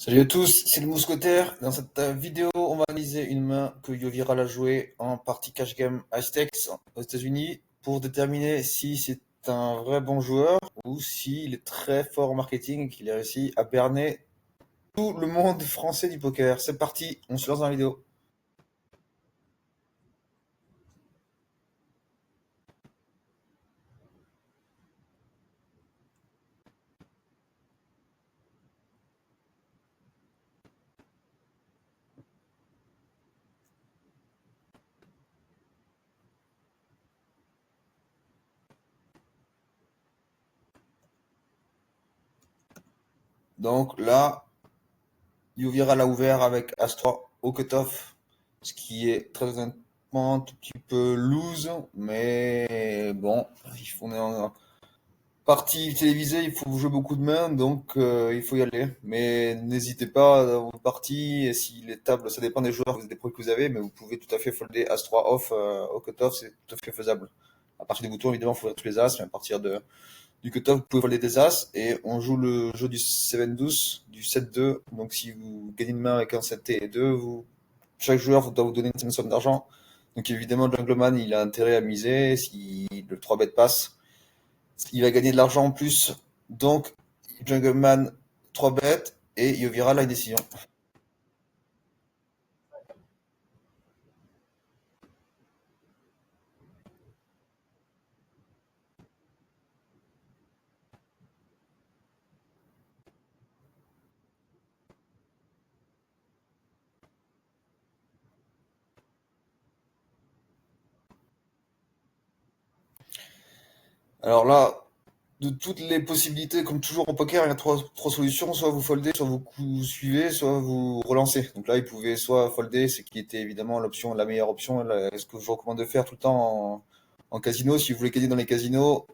Salut à tous, c'est le mousquetaire. Dans cette vidéo, on va analyser une main que Yoviral a jouée en partie cash game Aztecs aux États-Unis pour déterminer si c'est un vrai bon joueur ou s'il est très fort en marketing et qu'il a réussi à berner tout le monde français du poker. C'est parti, on se lance dans la vidéo. Donc là, Yoviral a ouvert avec As-3 au cutoff, ce qui est très honnêtement un tout petit peu loose, mais bon, on est en partie télévisée, il faut jouer beaucoup de mains, donc il faut y aller. Mais n'hésitez pas dans vos parties, et si les tables, ça dépend des joueurs, des pros que vous avez, mais vous pouvez tout à fait folder As-3 off au cut-off, c'est tout à fait faisable. À partir des boutons, évidemment, il faut tous les As, mais à partir du cut-off, vous pouvez folder des As, et on joue le jeu du 7-12, du 7-2, donc si vous gagnez une main avec un 7T et 2, chaque joueur doit vous donner une certaine somme d'argent. Donc évidemment, le Jungleman, il a intérêt à miser, si le 3 bet passe, il va gagner de l'argent en plus. Donc, Jungleman 3 bêtes et Yovira la décision. Alors là, de toutes les possibilités, comme toujours en poker, il y a trois solutions. Soit vous foldez, soit vous suivez, soit vous relancez. Donc là, il pouvait soit folder, ce qui était évidemment l'option, la meilleure option, ce que je vous recommande de faire tout le temps en casino. Si vous voulez gagner dans les casinos,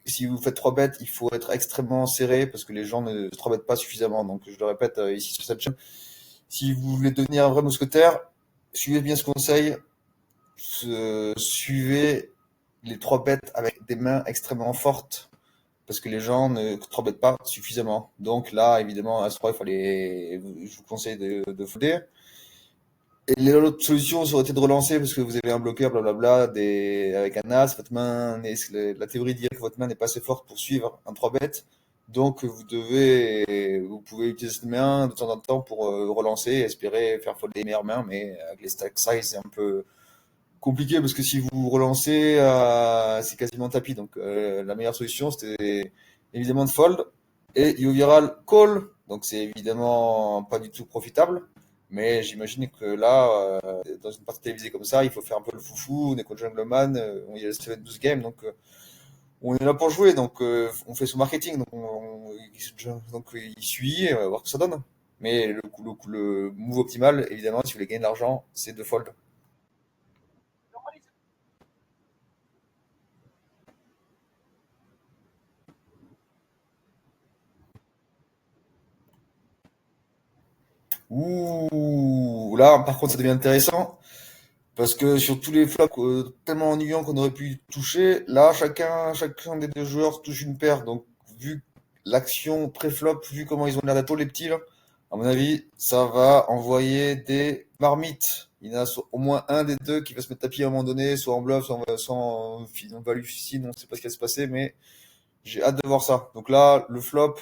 si vous faites 3 bêtes, il faut être extrêmement serré parce que les gens ne 3 bêtent pas suffisamment. Donc je le répète ici sur cette chaîne. Si vous voulez devenir un vrai mousquetaire, suivez bien ce conseil. Suivez les 3 bêtes avec des mains extrêmement fortes parce que les gens ne 3 bêtent pas suffisamment. Donc là, évidemment, à ce 3 je vous conseille de folder. Et l'autre solution, ça aurait été de relancer parce que vous avez un bloqueur, blablabla, avec un as. Votre main, la théorie dit que votre main n'est pas assez forte pour suivre un 3 bêtes. Donc vous pouvez utiliser cette main de temps en temps pour relancer et espérer faire folder les meilleures mains, mais avec les stack size, c'est un peu compliqué parce que si vous relancez, c'est quasiment tapis. Donc la meilleure solution, c'était évidemment de fold. Et Yoviral call, donc c'est évidemment pas du tout profitable. Mais j'imagine que là, dans une partie télévisée comme ça, il faut faire un peu le foufou. On est contre Jungleman, il y a le 7-12 game, donc on est là pour jouer. Donc on fait son marketing, donc il suit, on va voir ce que ça donne. Mais le move optimal, évidemment, si vous voulez gagner de l'argent, c'est de fold. Ouh, là, par contre, ça devient intéressant parce que sur tous les flops tellement ennuyants qu'on aurait pu toucher, là, chacun des deux joueurs touche une paire. Donc, vu l'action pré-flop, vu comment ils ont l'air d'être tôt, les petits, là, à mon avis, ça va envoyer des marmites. Il y en a au moins un des deux qui va se mettre tapis à un moment donné, soit en bluff, soit en value suicide, on ne sait pas ce qui va se passer, mais j'ai hâte de voir ça. Donc là, le flop,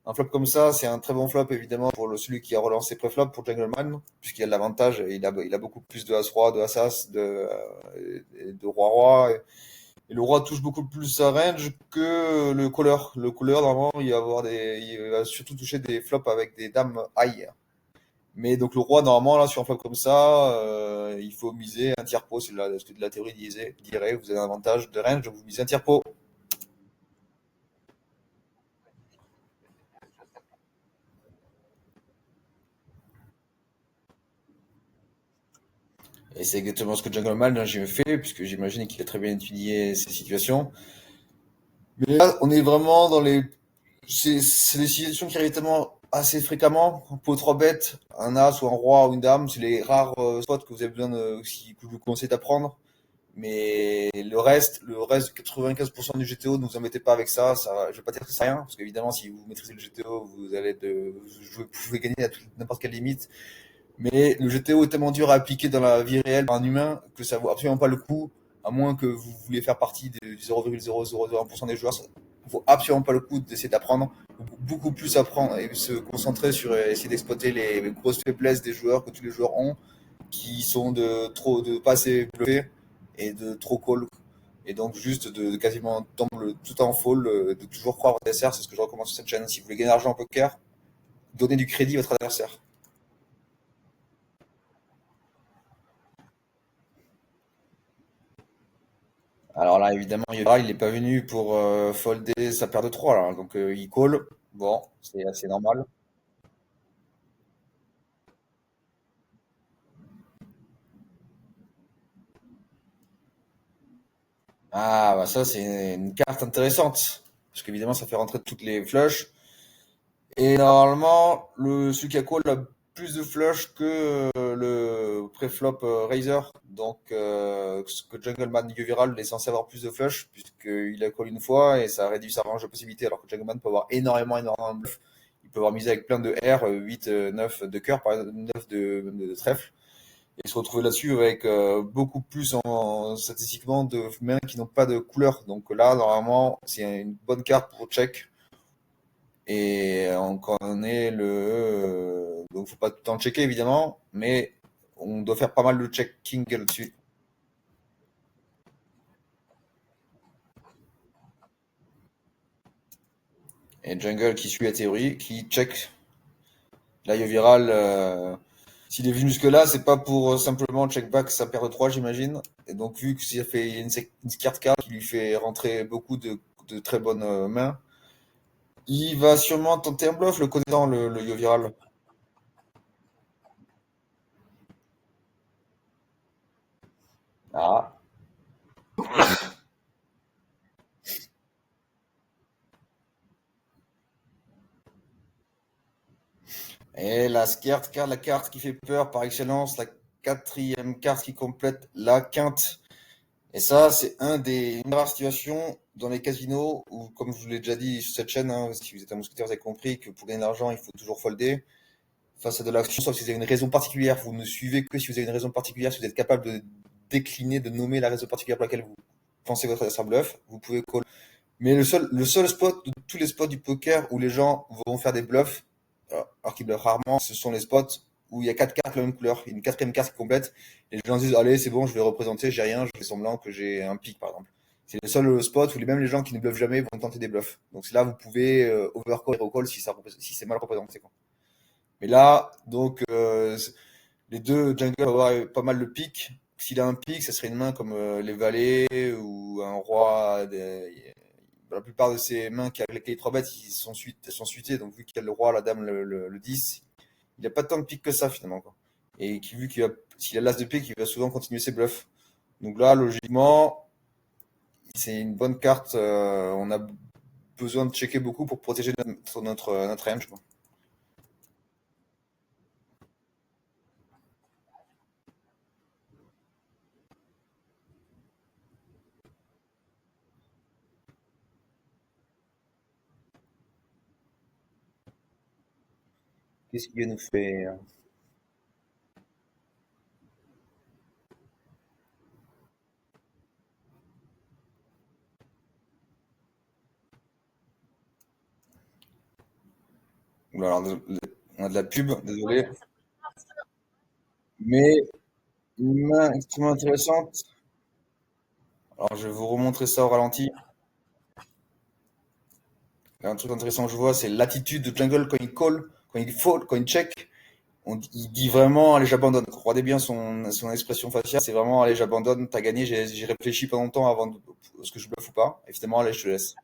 un flop comme ça, c'est un très bon flop évidemment pour celui qui a relancé pré-flop pour Jungleman, puisqu'il a l'avantage, il a beaucoup plus de As-Roi, de As-As, de Roi-Roi. Et le Roi touche beaucoup plus sa range que le caller. Le caller, normalement, il va surtout toucher des flops avec des dames high. Mais donc le Roi, normalement, là, sur un flop comme ça, il faut miser un tiers pot, c'est ce que la théorie dirait, vous avez un avantage de range, donc vous misez un tiers pot. Et c'est exactement ce que Jungleman j'ai fait, puisque j'imagine qu'il a très bien étudié ces situations. Mais là, on est vraiment dans les. C'est des situations qui arrivent tellement assez fréquemment. Pour 3 bêtes, un as ou un roi ou une dame, c'est les rares spots que vous avez besoin que je vous conseille d'apprendre. Mais le reste, 95% du GTO, ne vous embêtez pas avec ça. Je vais pas dire que c'est rien, parce qu'évidemment, si vous maîtrisez le GTO, vous pouvez gagner à n'importe quelle limite. Mais le GTO est tellement dur à appliquer dans la vie réelle par un humain que ça vaut absolument pas le coup, à moins que vous voulez faire partie du 0,0001% des joueurs. Ça vaut absolument pas le coup d'essayer d'apprendre. Beaucoup plus apprendre et se concentrer sur essayer d'exploiter les grosses faiblesses des joueurs que tous les joueurs ont, qui sont de pas assez bluffés et de trop call. Et donc juste de quasiment tout en fall, de toujours croire votre adversaire. C'est ce que je recommande sur cette chaîne. Si vous voulez gagner de l'argent en poker, donnez du crédit à votre adversaire. Alors là, évidemment, Yodara, il n'est pas venu pour folder sa paire de 3 là. Donc il call. Bon, c'est assez normal. Ah, bah ça, c'est une carte intéressante. Parce qu'évidemment, ça fait rentrer toutes les flushs. Et normalement, celui qui a call a plus de flush que le préflop Razor. Donc, ce que Jungleman Viral est censé avoir plus de flush, puisqu'il a call une fois et ça réduit sa range de possibilités. Alors que Jungleman peut avoir énormément de bluff. Il peut avoir misé avec plein de R, 8, 9 de cœur, par exemple, 9 de trèfle. Et se retrouver là-dessus avec beaucoup plus statistiquement de mains qui n'ont pas de couleur. Donc là, normalement, c'est une bonne carte pour check. Et on connaît donc faut pas tout le temps checker évidemment, mais on doit faire pas mal de checking là-dessus. Et Jungle qui suit la théorie, qui check l'œil viral. S'il est venu jusque-là, c'est pas pour simplement check back sa paire de 3 j'imagine. Et donc, vu que ça fait une carte card qui lui fait rentrer beaucoup de très bonnes mains, il va sûrement tenter un bluff, le connaissant, le yo viral. Ah. Et la scare card, la carte qui fait peur par excellence, la quatrième carte qui complète la quinte. Et ça, c'est une rare situation dans les casinos où, comme je vous l'ai déjà dit sur cette chaîne, hein, si vous êtes un mousquetaire, vous avez compris que pour gagner de l'argent, il faut toujours folder face à de l'action, sauf si vous avez une raison particulière. Vous ne suivez que si vous avez une raison particulière, si vous êtes capable de décliner, de nommer la raison particulière pour laquelle vous pensez votre adversaire bluff, vous pouvez call. Mais le seul spot de tous les spots du poker où les gens vont faire des bluffs, alors qu'ils bluffent rarement, ce sont les spots où il y a quatre cartes de la même couleur, une quatrième carte qui complète, et les gens disent allez c'est bon, je vais représenter, j'ai rien, je fais semblant que j'ai un pic par exemple. C'est le seul spot où même les gens qui ne bluffent jamais vont tenter des bluffs. Donc c'est là vous pouvez overcall et recall si c'est mal représenté. Quoi. Mais là, donc les deux jungles vont avoir pas mal de pics. S'il a un pic, ça serait une main comme les valets ou un roi. La plupart de ces mains avec les 3 bêtes, elles sont suitées. Donc, vu qu'il y a le roi, la dame, le 10, il n'y a pas tant de piques que ça finalement. Quoi. Et vu s'il a l'as de pique, il va souvent continuer ses bluffs. Donc là, logiquement, c'est une bonne carte. On a besoin de checker beaucoup pour protéger notre range. Quoi. Qu'est-ce qu'il nous fait alors, on a de la pub, désolé. Mais une main extrêmement intéressante. Alors, je vais vous remontrer ça au ralenti. Un truc intéressant que je vois, c'est l'attitude de Jungle quand il call, quand il fold, quand il check. Il dit vraiment, allez, j'abandonne. Regardez bien son expression faciale, c'est vraiment, allez, j'abandonne, t'as gagné, j'ai réfléchi pendant longtemps avant ce que je bluffe ou pas. Et finalement, allez, je te laisse.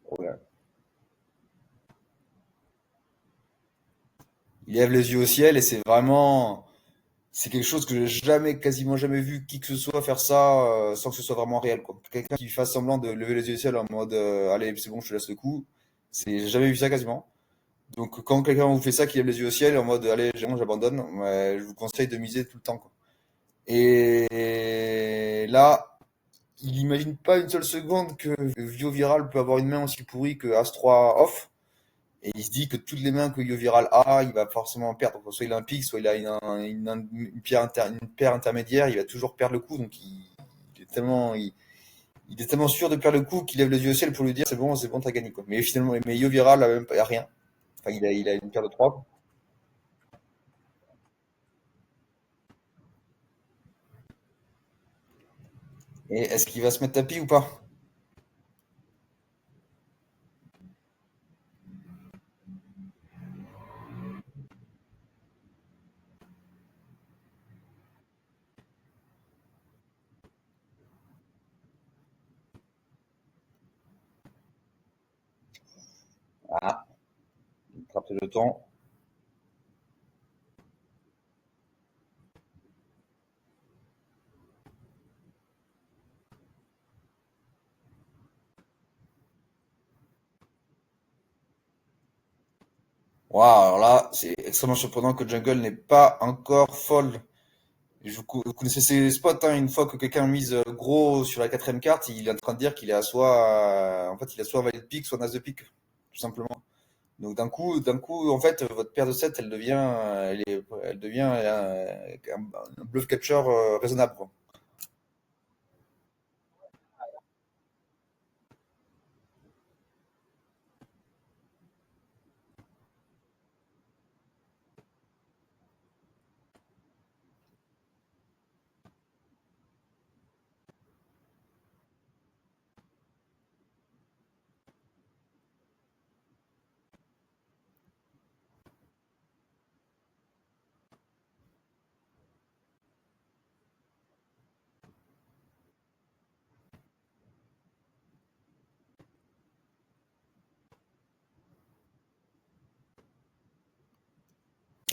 Voilà. Il lève les yeux au ciel et c'est quelque chose que j'ai quasiment jamais vu qui que ce soit faire ça sans que ce soit vraiment réel, quoi. Quelqu'un qui fasse semblant de lever les yeux au ciel en mode, allez, c'est bon, je te laisse le coup. J'ai jamais vu ça quasiment. Donc quand quelqu'un vous fait ça, qui lève les yeux au ciel en mode allez, j'abandonne, ouais, je vous conseille de miser tout le temps, quoi. Et là, il n'imagine pas une seule seconde que Vio Viral peut avoir une main aussi pourrie que As-3 off. Et il se dit que toutes les mains que Vio Viral a, il va forcément perdre. Soit il a un pic, soit il a une paire intermédiaire, il va toujours perdre le coup. Donc il est tellement sûr de perdre le coup qu'il lève les yeux au ciel pour lui dire c'est bon, t'as gagné, quoi. Mais finalement, mais Vio Viral a même pas a rien. Enfin, il a une paire de 3. Et est-ce qu'il va se mettre tapis ou pas? Ah, il attrape le temps. Waouh, alors là, c'est extrêmement surprenant que Jungle n'ait pas encore fold. Vous connaissez ces spots, hein, une fois que quelqu'un mise gros sur la quatrième carte, il est en train de dire qu'il est à soit, en fait, il a soit valet de pique, soit as de pique, tout simplement. Donc d'un coup, en fait, votre paire de 7 elle devient un bluff catcher raisonnable, quoi.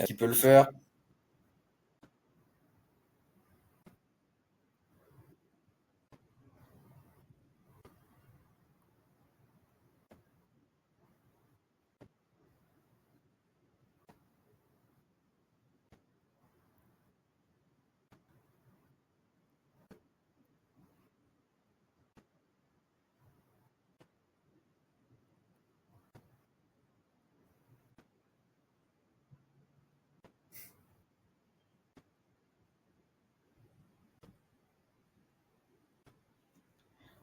Qui peut le faire.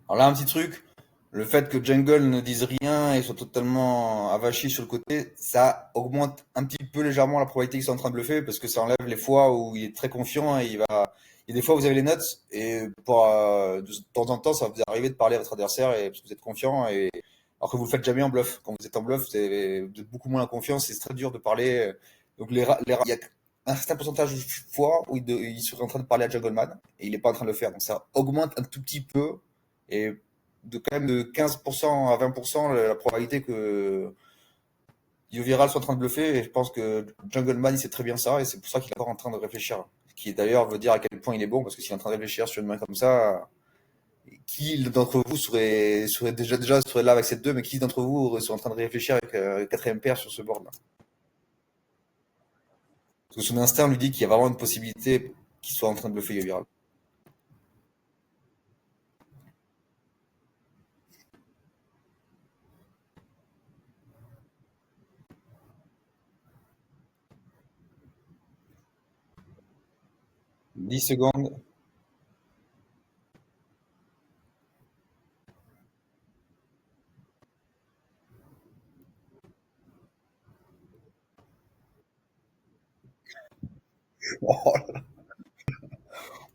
Alors là, un petit truc, le fait que Jungle ne dise rien et soit totalement avachi sur le côté, ça augmente un petit peu légèrement la probabilité qu'il soit en train de bluffer parce que ça enlève les fois où il est très confiant et il va. Il y a des fois où vous avez les nuts et de temps en temps, ça va vous arriver de parler à votre adversaire et parce que vous êtes confiant et alors que vous le faites jamais en bluff. Quand vous êtes en bluff, vous êtes beaucoup moins en confiance, c'est très dur de parler. Donc il y a un certain pourcentage de fois où il serait en train de parler à Jungleman et il n'est pas en train de le faire. Donc ça augmente un tout petit peu et de quand même de 15% à 20% la probabilité que Yoviral soit en train de bluffer. Et je pense que Jungleman, il sait très bien ça et c'est pour ça qu'il est encore en train de réfléchir. Qui d'ailleurs veut dire à quel point il est bon parce que s'il est en train de réfléchir sur une main comme ça, qui d'entre vous serait déjà serait là avec cette deux, mais qui d'entre vous serait en train de réfléchir avec quatrième paire sur ce board là? Parce que son instinct lui dit qu'il y a vraiment une possibilité qu'il soit en train de bluffer Yoviral. 10 secondes.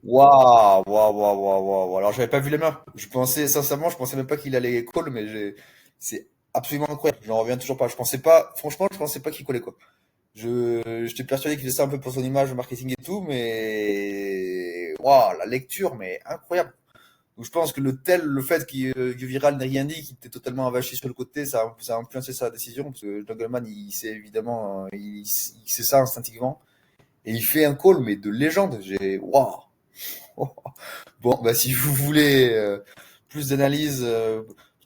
Waouh, waouh, waouh, waouh, waouh. Alors, j'avais pas vu les mains. Je pensais, sincèrement, je pensais même pas qu'il allait call, mais c'est absolument incroyable. J'en reviens toujours pas. Je pensais pas, franchement, je pensais pas qu'il collait, quoi. J'étais persuadé qu'il faisait ça un peu pour son image, le marketing et tout, mais, waouh, la lecture, mais incroyable. Donc, je pense que le fait que Viral n'ait rien dit, qu'il était totalement avaché sur le côté, ça a influencé sa décision, parce que Jungleman, il sait évidemment, il sait ça instinctivement. Et il fait un call, mais de légende. Waouh. Bon, bah, si vous voulez plus d'analyse,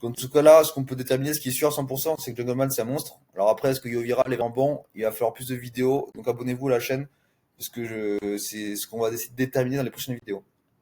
Donc, en tout cas, là, ce qu'on peut déterminer, ce qui est sûr à 100%, c'est que Jungleman, c'est un monstre. Alors après, est-ce que YoViral est vraiment bon? Il va falloir plus de vidéos. Donc, abonnez-vous à la chaîne, parce que c'est ce qu'on va essayer de déterminer dans les prochaines vidéos.